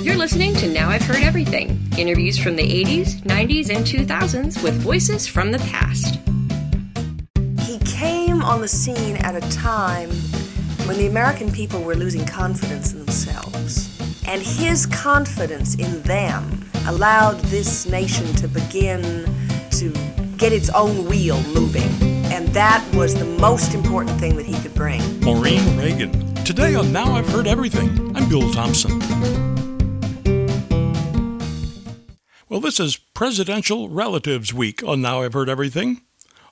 You're listening to Now I've Heard Everything, interviews from the 80s, 90s, and 2000s with voices from the past. He came on the scene at a time when the American people were losing confidence in themselves. And his confidence in them allowed this nation to begin to get its own wheel moving. And that was the most important thing that he could bring. Maureen Reagan. Today on Now I've Heard Everything, I'm Bill Thompson. Well, this is Presidential Relatives Week on Now I've Heard Everything.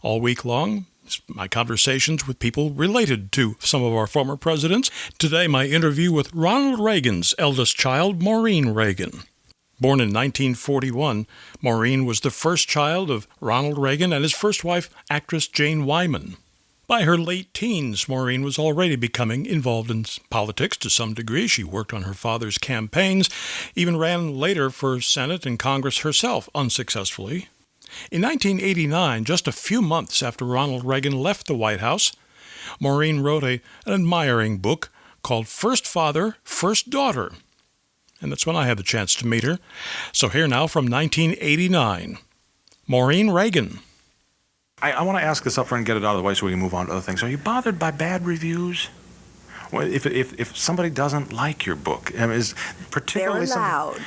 All week long, my conversations with people related to some of our former presidents. Today, my interview with Ronald Reagan's eldest child, Maureen Reagan. Born in 1941, Maureen was the first child of Ronald Reagan and his first wife, actress Jane Wyman. By her late teens, Maureen was already becoming involved in politics to some degree. She worked on her father's campaigns, even ran later for Senate and Congress herself, unsuccessfully. In 1989, just a few months after Ronald Reagan left the White House, Maureen wrote an admiring book called First Father, First Daughter. And that's when I had the chance to meet her. So here now from 1989, Maureen Reagan. I want to ask this up front and get it out of the way so we can move on to other things. Are you bothered by bad reviews? Well, if somebody doesn't like your book, I mean, particularly They're allowed.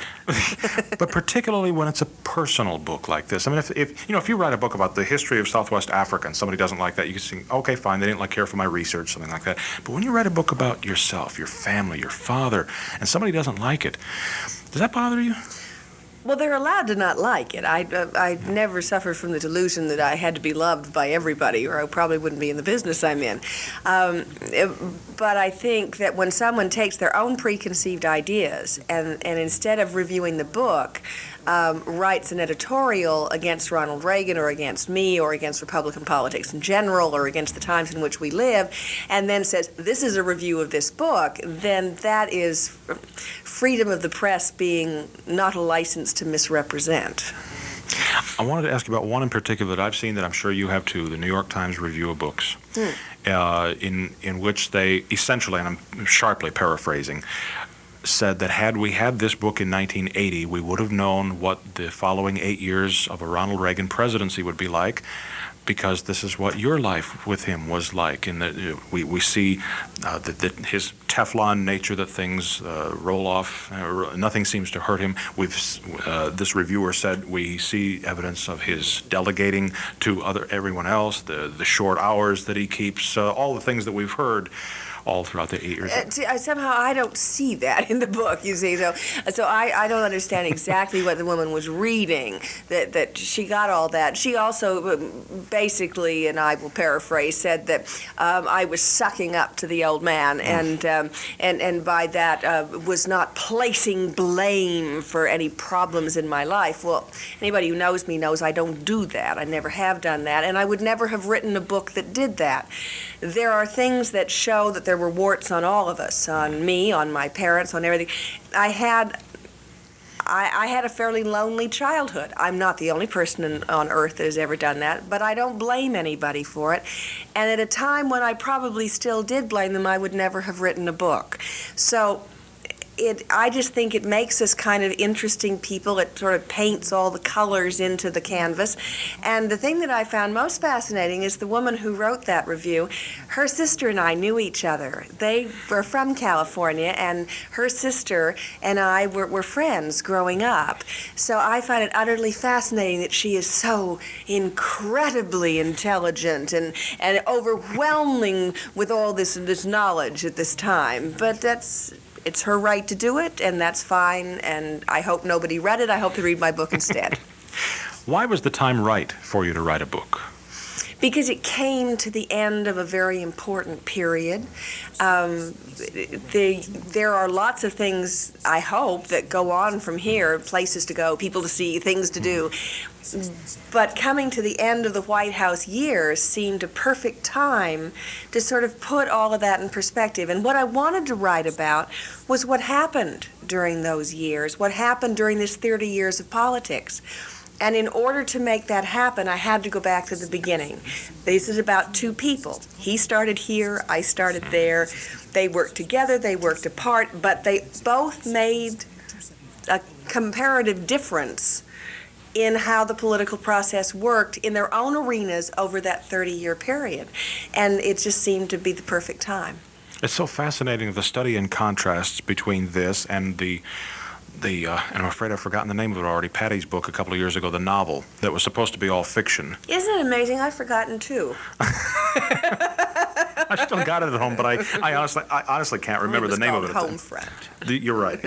but particularly when it's a personal book like this. I mean, if you write a book about the history of Southwest Africa and somebody doesn't like that, you can think, okay, fine, they didn't care for my research, something like that. But when you write a book about yourself, your family, your father, and somebody doesn't like it, does that bother you? Well, they're allowed to not like it. I never suffered from the delusion that I had to be loved by everybody, or I probably wouldn't be in the business I'm in. But I think that when someone takes their own preconceived ideas and instead of reviewing the book, writes an editorial against Ronald Reagan or against me or against Republican politics in general or against the times in which we live, and then says, this is a review of this book, then that is freedom of the press being not a license to misrepresent. I wanted to ask you about one in particular that I've seen that I'm sure you have too, the New York Times Review of Books, in which they essentially, and I'm sharply paraphrasing, said that had we had this book in 1980, we would have known what the following 8 years of a Ronald Reagan presidency would be like, because this is what your life with him was like. And we see that his Teflon nature, that things roll off, nothing seems to hurt him. This reviewer said we see evidence of his delegating to everyone else, the short hours that he keeps, all the things that we've heard all throughout the 8 years. Somehow I don't see that in the book, you see. So I don't understand exactly what the woman was reading, that she got all that. She also basically, and I will paraphrase, said that I was sucking up to the old man, and by that was not placing blame for any problems in my life. Well, anybody who knows me knows I don't do that. I never have done that, and I would never have written a book that did that. There are things that show that there were warts on all of us, on me, on my parents, on everything. I had a fairly lonely childhood. I'm not the only person on earth that has ever done that, but I don't blame anybody for it. And at a time when I probably still did blame them, I would never have written a book. So I just think it makes us kind of interesting people. It sort of paints all the colors into the canvas. And the thing that I found most fascinating is the woman who wrote that review. Her sister and I knew each other. They were from California, and her sister and I were friends growing up. So I find it utterly fascinating that she is so incredibly intelligent and overwhelming with all this knowledge at this time. But it's her right to do it, and that's fine, and I hope nobody read it. I hope to read my book instead. Why was the time right for you to write a book? Because it came to the end of a very important period. There are lots of things, I hope, that go on from here, places to go, people to see, things to do. But coming to the end of the White House years seemed a perfect time to sort of put all of that in perspective. And what I wanted to write about was what happened during those years, what happened during this 30 years of politics. And in order to make that happen, I had to go back to the beginning. This is about two people. He started here, I started there. They worked together, they worked apart, but they both made a comparative difference in how the political process worked in their own arenas over that 30-year period. And it just seemed to be the perfect time. It's so fascinating, the study in contrasts between this and the and I'm afraid I've forgotten the name of it already, Patty's book a couple of years ago, the novel that was supposed to be all fiction. Isn't it amazing? I've forgotten too. I still got it at home, but I honestly can't remember the name of it. Home Front. You're right.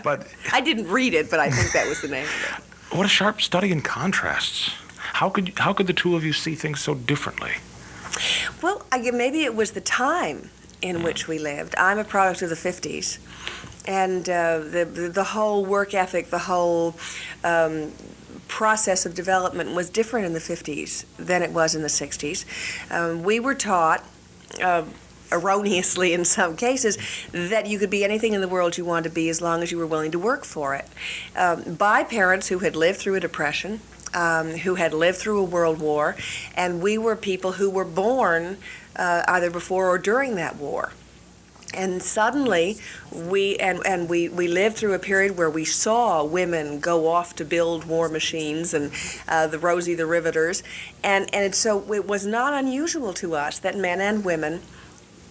But I didn't read it, but I think that was the name of it. what a sharp study in contrasts. How could the two of you see things so differently? Well, maybe it was the time in which we lived. I'm a product of the 50s. And the whole work ethic, the whole process of development was different in the 50s than it was in the 60s. We were taught, erroneously in some cases, that you could be anything in the world you wanted to be as long as you were willing to work for it, by parents who had lived through a depression, who had lived through a world war, and we were people who were born either before or during that war. And suddenly, we lived through a period where we saw women go off to build war machines and the Rosie the Riveters, and so it was not unusual to us that men and women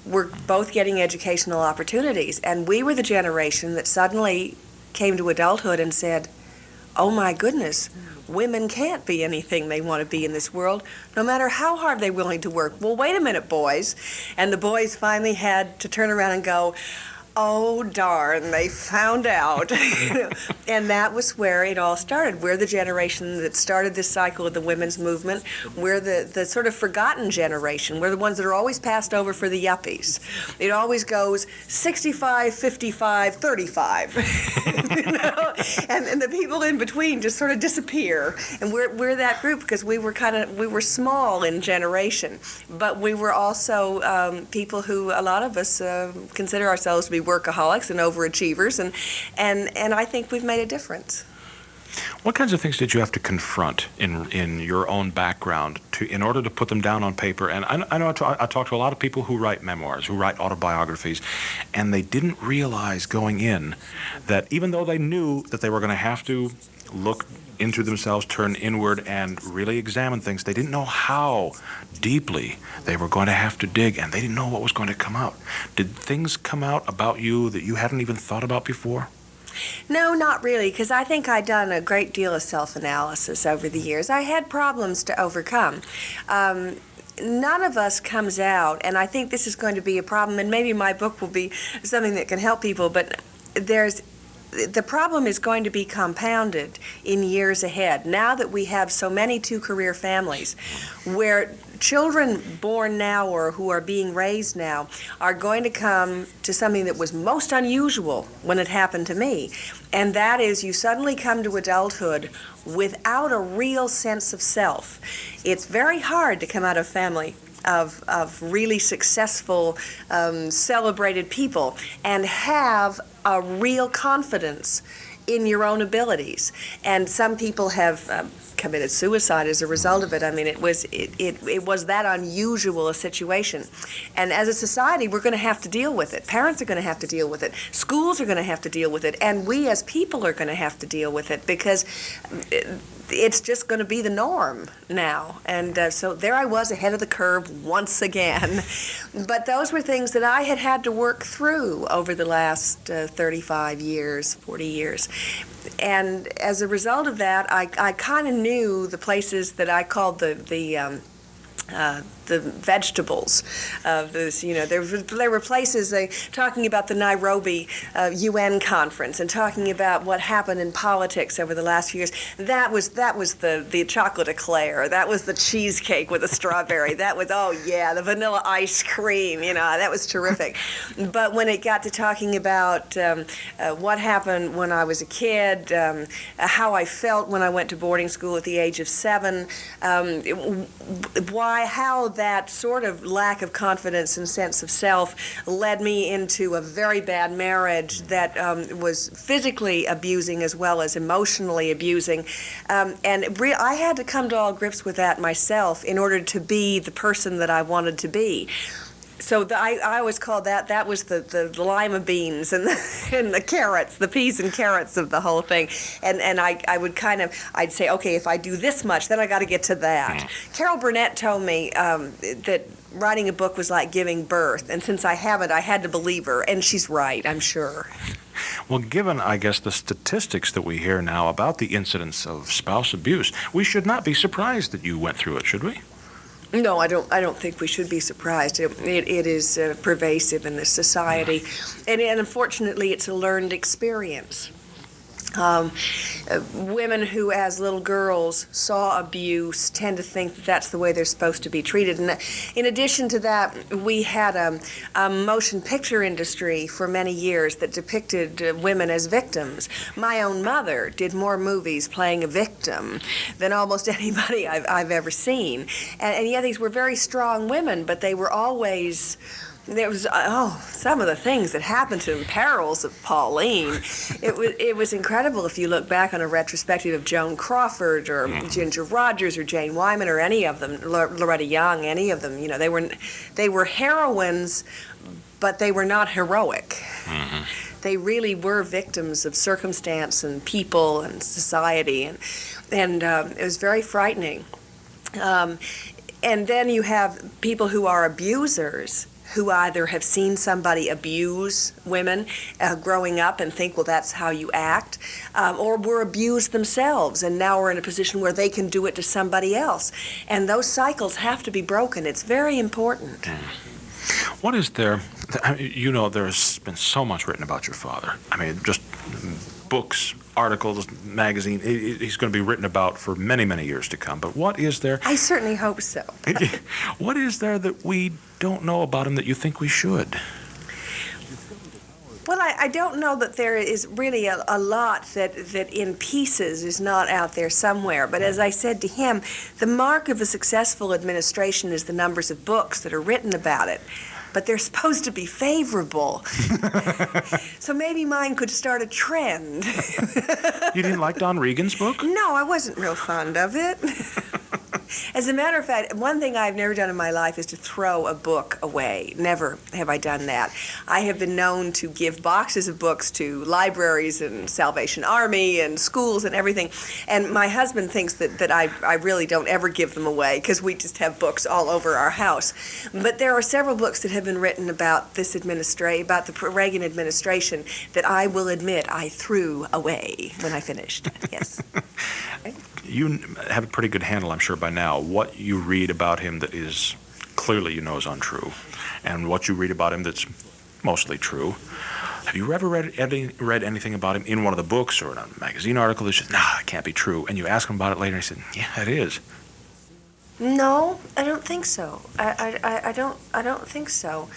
were both getting educational opportunities, and we were the generation that suddenly came to adulthood and said, "Oh my goodness, women can't be anything they want to be in this world, no matter how hard they're willing to work." Well, wait a minute, boys. And the boys finally had to turn around and go, "Oh, darn, they found out." And that was where it all started. We're the generation that started this cycle of the women's movement. We're the sort of forgotten generation. We're the ones that are always passed over for the yuppies. It always goes 65, 55, 35. You know? And the people in between just sort of disappear. And we're that group because we were small in generation. But we were also people who, a lot of us consider ourselves to be workaholics and overachievers, and I think we've made a difference. What kinds of things did you have to confront in your own background in order to put them down on paper? And I know I talk to a lot of people who write memoirs, who write autobiographies, and they didn't realize going in that even though they knew that they were going to have to look into themselves, turn inward, and really examine things, they didn't know how deeply they were going to have to dig, and they didn't know what was going to come out. Did things come out about you that you hadn't even thought about before? No, not really, because I think I'd done a great deal of self-analysis over the years. I had problems to overcome. None of us comes out, and I think this is going to be a problem, and maybe my book will be something that can help people, but the problem is going to be compounded in years ahead. Now that we have so many two-career families, where children born now or who are being raised now are going to come to something that was most unusual when it happened to me, and that is you suddenly come to adulthood without a real sense of self. It's very hard to come out of family of really successful, celebrated people and have a real confidence in your own abilities. And some people have committed suicide as a result of it. I mean, it was that unusual a situation. And as a society, we're going to have to deal with it. Parents are going to have to deal with it. Schools are going to have to deal with it. And we as people are going to have to deal with it because it's just going to be the norm now. And so there I was ahead of the curve once again. But those were things that I had to work through over the last 35 years, 40 years. And as a result of that, I kind of knew the places that I called the vegetables of this. You know, there were places talking about the Nairobi UN conference and talking about what happened in politics over the last few years. That was the chocolate eclair. That was the cheesecake with the strawberry. That was, oh yeah, the vanilla ice cream. You know, that was terrific. But when it got to talking about what happened when I was a kid, how I felt when I went to boarding school at the age of 7, how that sort of lack of confidence and sense of self led me into a very bad marriage that was physically abusing as well as emotionally abusing. I had to come to all grips with that myself in order to be the person that I wanted to be. So I always call that was the lima beans and the carrots, the peas and carrots of the whole thing. And I'd say, okay, if I do this much, then I got to get to that. Carol Burnett told me that writing a book was like giving birth, and since I haven't, I had to believe her, and she's right, I'm sure. Well, given, I guess, the statistics that we hear now about the incidence of spouse abuse, we should not be surprised that you went through it, should we? No, I don't think we should be surprised. It is pervasive in this society, and unfortunately, it's a learned experience. Women who, as little girls, saw abuse tend to think that that's the way they're supposed to be treated. And in addition to that, we had a motion picture industry for many years that depicted women as victims. My own mother did more movies playing a victim than almost anybody I've ever seen. And yeah, these were very strong women, but they were always... There was some of the things that happened to them, perils of Pauline. It was incredible if you look back on a retrospective of Joan Crawford or Ginger Rogers or Jane Wyman or any of them, Loretta Young, any of them. You know, they were heroines, but they were not heroic. They really were victims of circumstance and people and society, and it was very frightening. And then you have people who are abusers, who either have seen somebody abuse women growing up and think, well, that's how you act, or were abused themselves and now are in a position where they can do it to somebody else. And those cycles have to be broken. It's very important. What is there, you know, there's been so much written about your father. I mean, just books, articles, magazine. He's going to be written about for many, many years to come. But what is there? I certainly hope so. What is there that we don't know about him that you think we should? Well, I don't know that there is really a lot that in pieces is not out there somewhere. But as I said to him, the mark of a successful administration is the numbers of books that are written about it. But they're supposed to be favorable. So maybe mine could start a trend. You didn't like Don Regan's book? No, I wasn't real fond of it. As a matter of fact, one thing I've never done in my life is to throw a book away. Never have I done that. I have been known to give boxes of books to libraries and Salvation Army and schools and everything. And my husband thinks that I really don't ever give them away because we just have books all over our house. But there are several books that have been written about this about the Reagan administration that I will admit I threw away when I finished. Yes. You have a pretty good handle, I'm sure, by now, what you read about him that is clearly you know is untrue, and what you read about him that's mostly true. Have you ever read anything about him in one of the books or in a magazine article that says, nah, it can't be true, and you ask him about it later and he said, yeah, it is? No, I don't think so. I don't think so.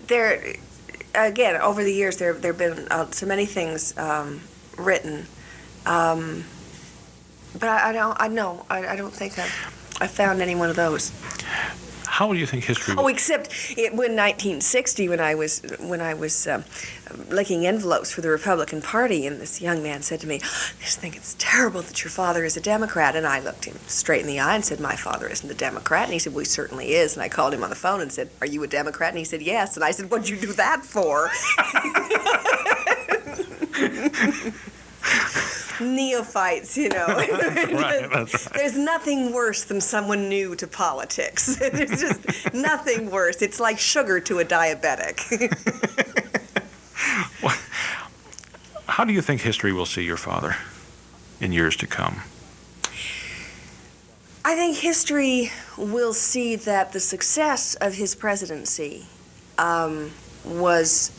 There, again, over the years, there have been so many things written. But I don't think I've found any one of those. How do you think history? Oh, except when 1960, when I was licking envelopes for the Republican Party, and this young man said to me, "I just think it's terrible that your father is a Democrat." And I looked him straight in the eye and said, "My father isn't a Democrat." And he said, "Well, he certainly is." And I called him on the phone and said, "Are you a Democrat?" And he said, "Yes." And I said, "What'd you do that for?" Neophytes, you know. Right, that's right. There's nothing worse than someone new to politics. There's just nothing worse. It's like sugar to a diabetic. How do you think history will see your father in years to come? I think history will see that the success of his presidency was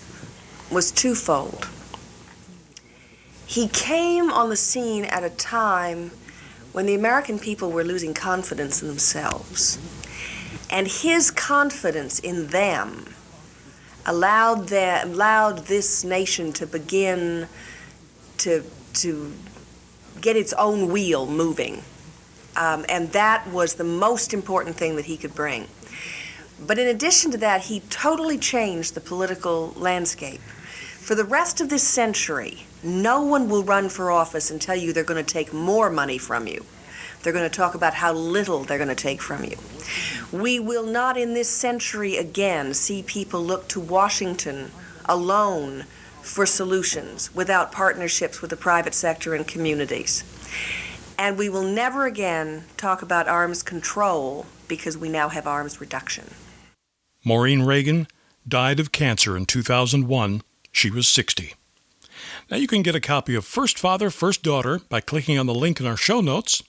twofold. He came on the scene at a time when the American people were losing confidence in themselves. And his confidence in them allowed this nation to begin to get its own wheel moving. And that was the most important thing that he could bring. But in addition to that, he totally changed the political landscape. For the rest of this century, no one will run for office and tell you they're going to take more money from you. They're going to talk about how little they're going to take from you. We will not in this century again see people look to Washington alone for solutions without partnerships with the private sector and communities. And we will never again talk about arms control because we now have arms reduction. Maureen Reagan died of cancer in 2001. She was 60. Now you can get a copy of First Father, First Daughter by clicking on the link in our show notes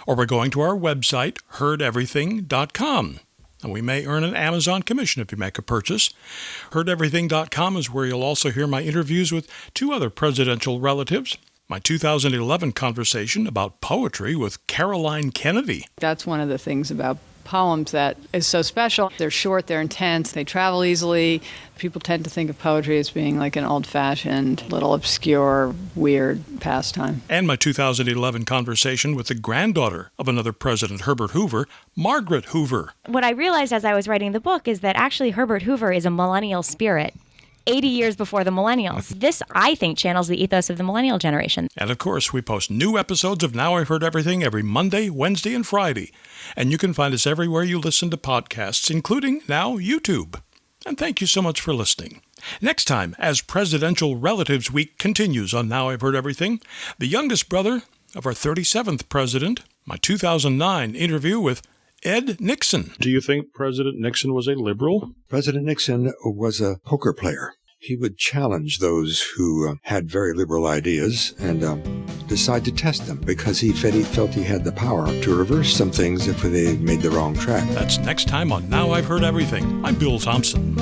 or by going to our website, heardeverything.com. And we may earn an Amazon commission if you make a purchase. Heardeverything.com is where you'll also hear my interviews with two other presidential relatives. My 2011 conversation about poetry with Caroline Kennedy. That's one of the things about poems that is so special. They're short, they're intense, they travel easily. People tend to think of poetry as being like an old-fashioned, little obscure, weird pastime. And my 2011 conversation with the granddaughter of another president, Herbert Hoover, Margaret Hoover. What I realized as I was writing the book is that actually Herbert Hoover is a millennial spirit. 80 years before the millennials. This, I think, channels the ethos of the millennial generation. And of course, we post new episodes of Now I've Heard Everything every Monday, Wednesday, and Friday. And you can find us everywhere you listen to podcasts, including now YouTube. And thank you so much for listening. Next time, as Presidential Relatives Week continues on Now I've Heard Everything, the youngest brother of our 37th president, my 2009 interview with Ed Nixon. Do you think President Nixon was a liberal? President Nixon was a poker player. He would challenge those who had very liberal ideas and decide to test them because he felt he had the power to reverse some things if they made the wrong track. That's next time on Now I've Heard Everything. I'm Bill Thompson.